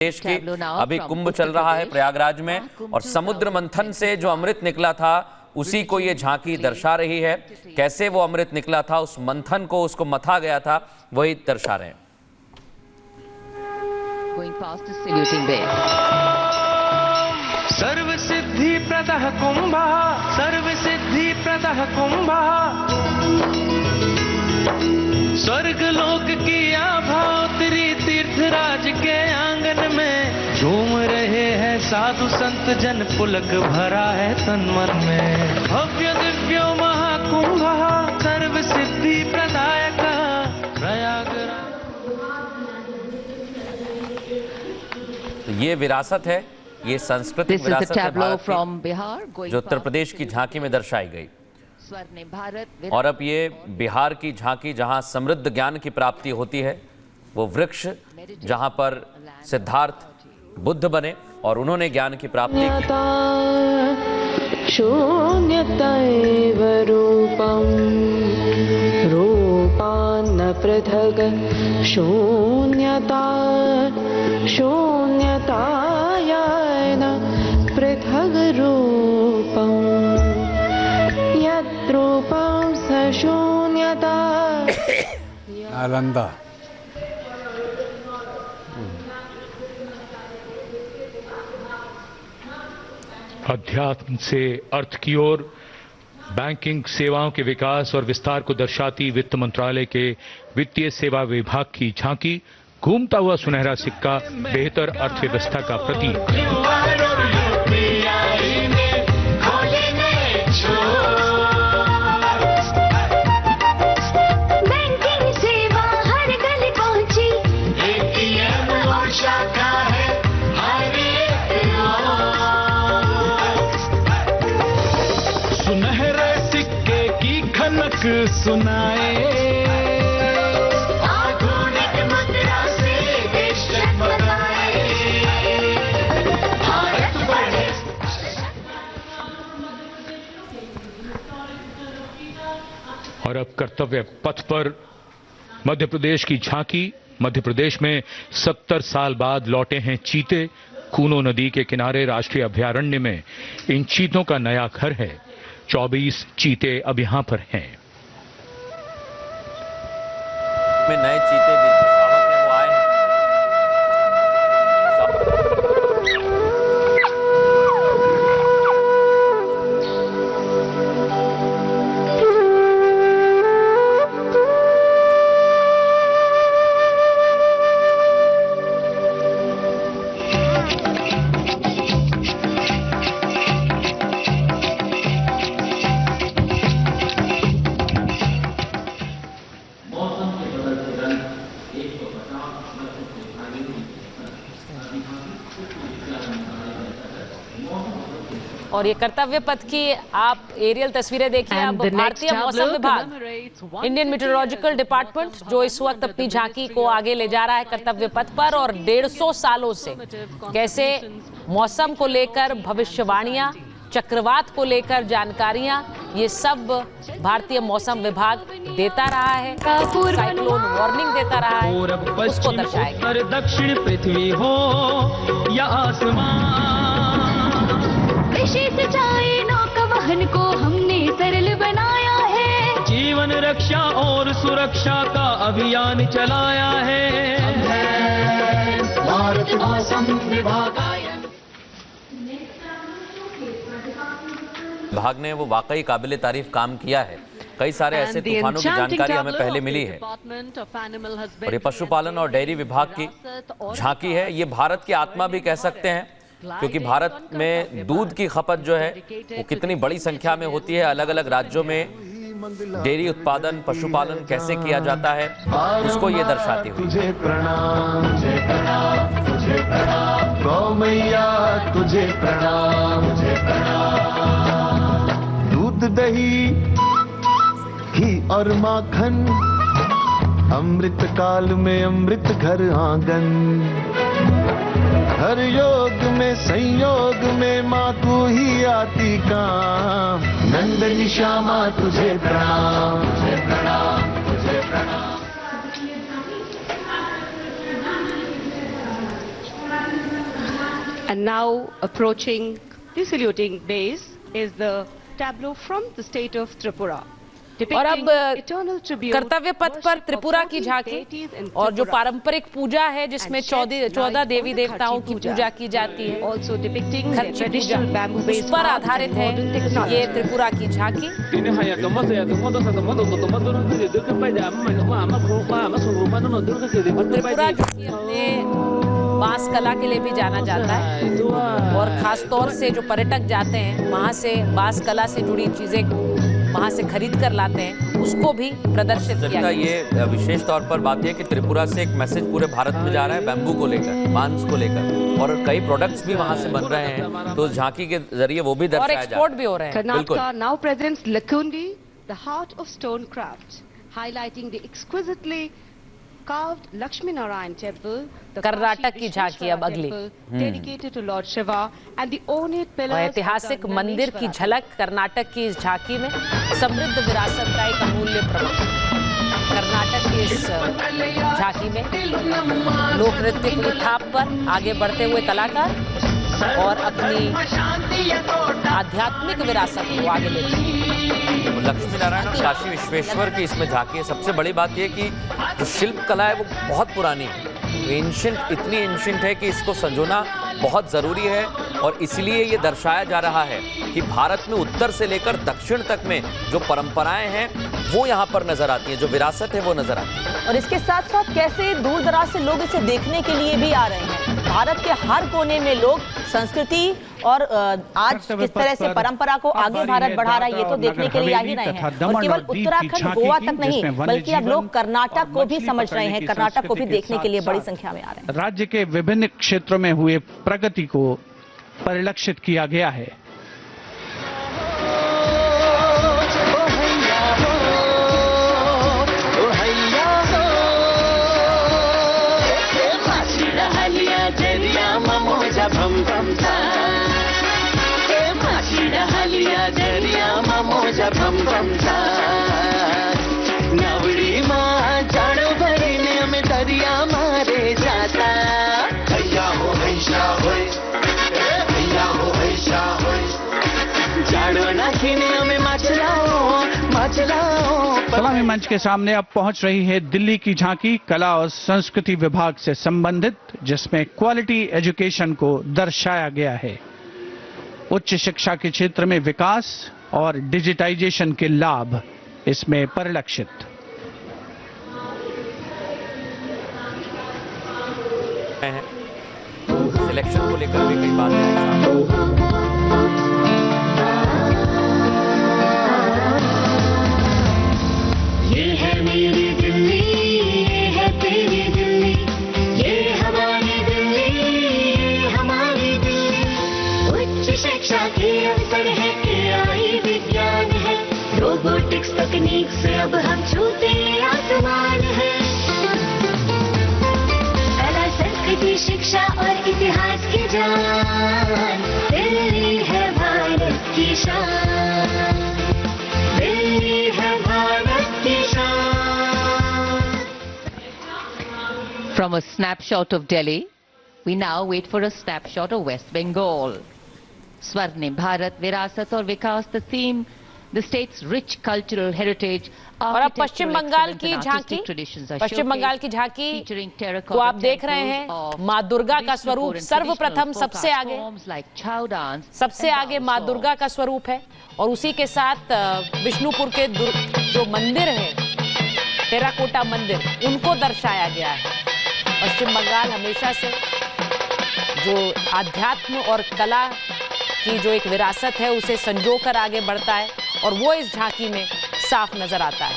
देश की अभी कुंभ चल रहा है प्रयागराज में, और समुद्र मंथन से जो अमृत निकला था उसी को ये झांकी दर्शा रही है। कैसे वो अमृत निकला था, उस मंथन को, उसको मथा गया था, वही दर्शा रहे हैं। सर्व सिद्धि प्रदः कुंभः, सर्व सिद्धि प्रदः कुंभः, स्वर्ग लोक की आभा उतरी तीर्थराज के आंगन में, झूम रहे हैं साधु संत जन, पुलक भरा है तन मन में। भव्य दिव्यो महाकुंभः, सर्व सिद्धि प्रदायक प्रयागराज। ये विरासत है, ये सांस्कृतिक विरासत है भारत की, जो उत्तर प्रदेश की झांकी में दर्शाई गई। और अब ये बिहार की झांकी, जहां समृद्ध ज्ञान की प्राप्ति होती है, वो वृक्ष जहां पर सिद्धार्थ बुद्ध बने और उन्होंने ज्ञान की प्राप्ति की। शून्यतैव रूपं रूपान्न पृथक्, शून्यता शून्यताय न पृथग् रूपं, यत् रूपं स शून्यता। नालंदा। अध्यात्म से अर्थ की ओर, बैंकिंग सेवाओं के विकास और विस्तार को दर्शाती वित्त मंत्रालय के वित्तीय सेवा विभाग की झांकी, घूमता हुआ सुनहरा सिक्का, बेहतर अर्थव्यवस्था का प्रतीक। सुनाए आधुनिक मुद्रा से देश जगमगाए, भारत बढ़े। और अब कर्तव्य पथ पर मध्य प्रदेश की झांकी। मध्य प्रदेश में 70 साल बाद लौटे हैं चीते। कूनो नदी के किनारे राष्ट्रीय अभयारण्य में इन चीतों का नया घर है। 24 चीते अब यहां पर हैं। में नए चीते भी जो शावक हैं वो आए हैं। और ये कर्तव्य पथ की आप एरियल तस्वीरें देखिए। अब भारतीय मौसम विभाग, इंडियन मेट्रोलॉजिकल डिपार्टमेंट, जो इस वक्त अपनी झांकी को आगे ले जा रहा है कर्तव्य पथ पर, और 150 सालों से कैसे मौसम को लेकर भविष्यवाणियां, चक्रवात को लेकर जानकारियां, ये सब भारतीय मौसम विभाग देता रहा है, साइक्लोन वार्निंग देता रहा है, उसको दर्शाएगा। दक्षिण पृथ्वी हो या आसमान, सिंचाई नौका वहन को हमने सरल बनाया है, जीवन रक्षा और सुरक्षा का अभियान चलाया है। भारत मौसम विभाग ने वो वाकई काबिले तारीफ काम किया है। कई सारे ऐसे तूफानों की जानकारी हमें पहले मिली है। और ये पशुपालन और डेयरी विभाग की झांकी है। ये भारत की आत्मा भी कह सकते हैं, क्योंकि भारत में दूध की खपत जो है वो कितनी बड़ी संख्या में होती है। अलग अलग राज्यों में डेयरी उत्पादन, पशुपालन कैसे किया जाता है, उसको ये दर्शाती हुई। तुझे प्रणाम, तुझे प्रणाम, तुझे प्रणाम, गौ मैया तुझे प्रणाम, तुझे प्रणाम। दूध, दही, घी और माखन, अमृत काल में अमृत घर आंगन, हर योग में संयोग में माँ तू ही आती काम। नंदनी श्यामा तुझे प्रणाम, तुझे प्रणाम, तुझे प्रणाम। And now approaching the saluting base is the tableau from the state of Tripura. और अब कर्तव्य पथ पर त्रिपुरा की झांकी और जो पारंपरिक पूजा है जिसमें 14 देवी देवताओं की पूजा की जाती है, खर्ची पूजा, उस पर आधारित है ये त्रिपुरा की झांकी। और त्रिपुरा जो कि अपने बांस कला के लिए भी जाना जाता है और खास तौर से जो पर्यटक जाते हैं वहाँ से बांस कला से जुड़ी चीजें वहाँ से खरीद कर लाते हैं, उसको भी प्रदर्शित किया गया। ये विशेष तौर पर बात यह कि त्रिपुरा से एक मैसेज पूरे भारत में जा रहा है बैम्बू को लेकर, बांस को लेकर, और कई प्रोडक्ट्स भी वहाँ से बन रहे हैं, तो झांकी के जरिए वो भी दर्शाया जा रहा है, और एक्सपोर्ट भी हो रहे हैं। Karnataka now presents Lakundi, the heart of stone craft, highlighting the exquisitely carved Lakshmi Narayan temple, the Karnataka की झांकी अब अगली, dedicated to Lord Shiva, and the ornate pillars और ऐतिहासिक मंदिर की झलक कर्नाटक की इस झांकी में समृद्ध विरासत का एक अमूल्य प्रमाण। कर्नाटक की इस झांकी में लोक नृत्य की थाप पर आगे बढ़ते हुए कलाकार और अपनी आध्यात्मिक विरासत को आगे लेते हैं। लक्ष्मी नारायण और काशी विश्वेश्वर की इसमें झांकी है। सबसे बड़ी बात यह कि जो शिल्प कला है वो बहुत पुरानी है, एंशिएंट, इतनी एंशिएंट है कि इसको संजोना बहुत ज़रूरी है, और इसलिए ये दर्शाया जा रहा है कि भारत में उत्तर से लेकर दक्षिण तक में जो परंपराएं हैं वो यहाँ पर नजर आती हैं, जो विरासत है वो नजर आती है। और इसके साथ साथ कैसे दूर दराज से लोग इसे देखने के लिए भी आ रहे हैं। भारत के हर कोने में लोग संस्कृति और आज किस तरह से परंपरा को आगे भारत बढ़ा रहा है ये तो देखने के लिए आ ही रहे हैं। और केवल उत्तराखंड गोवा तक नहीं बल्कि अब लोग कर्नाटक को भी समझ रहे हैं, कर्नाटक को भी देखने के लिए बड़ी संख्या में आ रहे हैं। राज्य के विभिन्न क्षेत्रों में हुए प्रगति को परिलक्षित किया गया है। सलामी मंच के सामने अब पहुंच रही है दिल्ली की झांकी, कला और संस्कृति विभाग से संबंधित, जिसमें क्वालिटी एजुकेशन को दर्शाया गया है। उच्च शिक्षा के क्षेत्र में विकास और डिजिटाइजेशन के लाभ इसमें परिलक्षित। सिलेक्शन को लेकर भी कई बातें हैं। ये है मेरी दिल्ली, ये है तेरी दिल्ली, ये हमारी दिल्ली, ये हमारी दिल्ली। उच्च शिक्षा के अवसर है, AI विज्ञान है, रोबोटिक्स तकनीक से अब हम छूते आसमान है। कला संस्कृति शिक्षा और इतिहास की जान, दिल्ली है भारत की शान, दिल्ली है भारत की शान। From a snapshot of Delhi, we now wait for a snapshot of West Bengal. Swarnim Bharat, Virasat और विकास, the theme, the state's rich cultural heritage. और अब पश्चिम बंगाल की झांकी, पश्चिम बंगाल की झांकी को आप देख रहे हैं। माँ दुर्गा का स्वरूप सर्वप्रथम सबसे आगे माँ दुर्गा का स्वरूप है, और उसी के साथ विष्णुपुर के जो मंदिर है, टेराकोटा मंदिर, उनको दर्शाया गया है। पश्चिम बंगाल हमेशा से जो आध्यात्म और कला की जो एक विरासत है उसे संजोकर आगे बढ़ता है, और वो इस झांकी में साफ नजर आता है।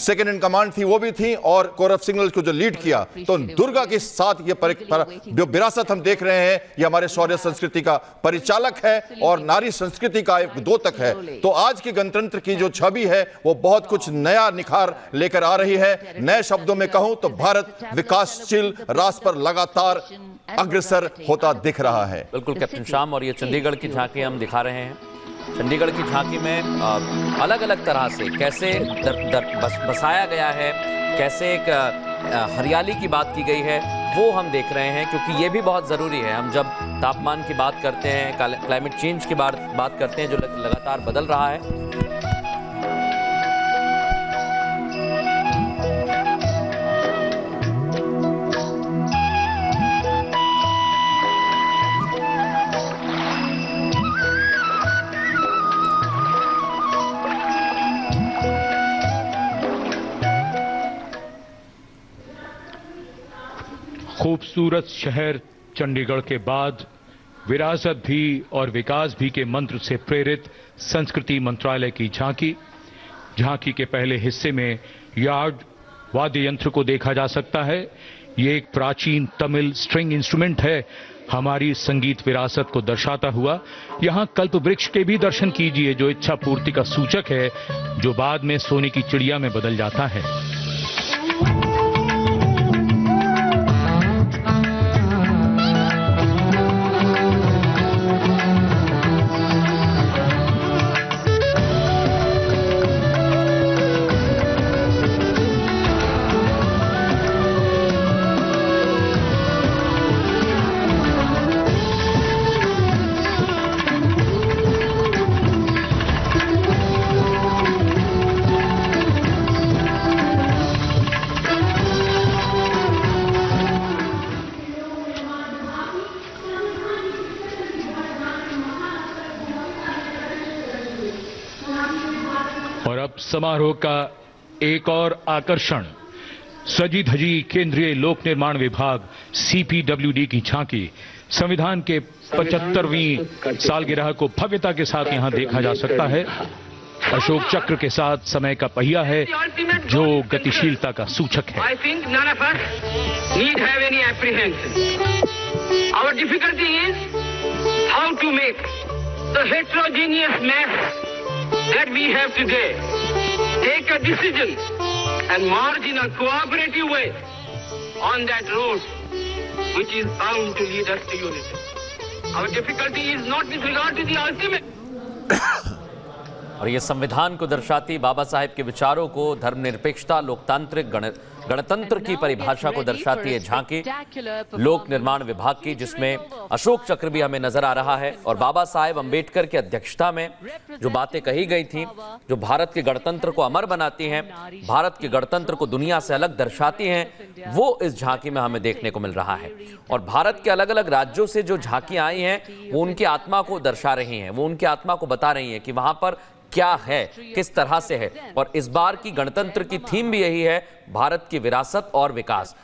सेकंड इन कमांड थी वो भी थी, और कोर ऑफ सिग्नल को जो लीड किया, तो दुर्गा के साथ ये जो विरासत हम देख रहे हैं, ये हमारे शौर्य संस्कृति का परिचालक है और नारी संस्कृति का एक द्योतक है। तो आज की गणतंत्र की जो छवि है वो बहुत कुछ नया निखार लेकर आ रही है। नए शब्दों में कहूं तो भारत विकासशील रास्ते पर लगातार अग्रसर होता दिख रहा है। बिल्कुल कैप्टन श्याम, और ये चंडीगढ़ की झांकी हम दिखा रहे हैं। चंडीगढ़ की झांकी में अलग अलग तरह से कैसे बसाया गया है, कैसे एक हरियाली की बात की गई है, वो हम देख रहे हैं, क्योंकि ये भी बहुत ज़रूरी है। हम जब तापमान की बात करते हैं, क्लाइमेट चेंज की बात करते हैं जो लगातार बदल रहा है, खूबसूरत शहर चंडीगढ़ के बाद विरासत भी और विकास भी के मंत्र से प्रेरित संस्कृति मंत्रालय की झांकी के पहले हिस्से में यार्ड वाद्य यंत्र को देखा जा सकता है। ये एक प्राचीन तमिल स्ट्रिंग इंस्ट्रूमेंट है, हमारी संगीत विरासत को दर्शाता हुआ। यहाँ कल्प वृक्ष के भी दर्शन कीजिए, जो इच्छा पूर्ति का सूचक है, जो बाद में सोने की चिड़िया में बदल जाता है। और अब समारोह का एक और आकर्षण, सजी धजी केंद्रीय लोक निर्माण विभाग CPWD की झांकी। संविधान के 75वीं सालगिरह को भव्यता के साथ यहां देखा जा सकता है। अशोक चक्र के साथ समय का पहिया है, जो गतिशीलता का सूचक है। that we have today, take a decision and march in a cooperative way on that road which is bound to lead us to unity. Our difficulty is not with regard to the ultimate. और ये संविधान को दर्शाती बाबा साहेब के विचारों को, धर्मनिरपेक्षता, लोकतांत्रिक गणतंत्र की परिभाषा को दर्शाती है झांकी लोक निर्माण विभाग की, जिसमें अशोक चक्र भी हमें नजर आ रहा है। और बाबा साहेब अंबेडकर की अध्यक्षता में जो बातें कही गई थी, जो भारत के गणतंत्र को अमर बनाती हैं, भारत के गणतंत्र को दुनिया से अलग दर्शाती हैं, वो इस झांकी में हमें देखने को मिल रहा है। और भारत के अलग अलग राज्यों से जो झांकियां आई हैं, वो उनकी आत्मा को दर्शा रही हैं, वो उनकी आत्मा को बता रही हैं कि वहां पर क्या है, किस तरह से है। और इस बार की गणतंत्र की थीम भी यही है, भारत की विरासत और विकास।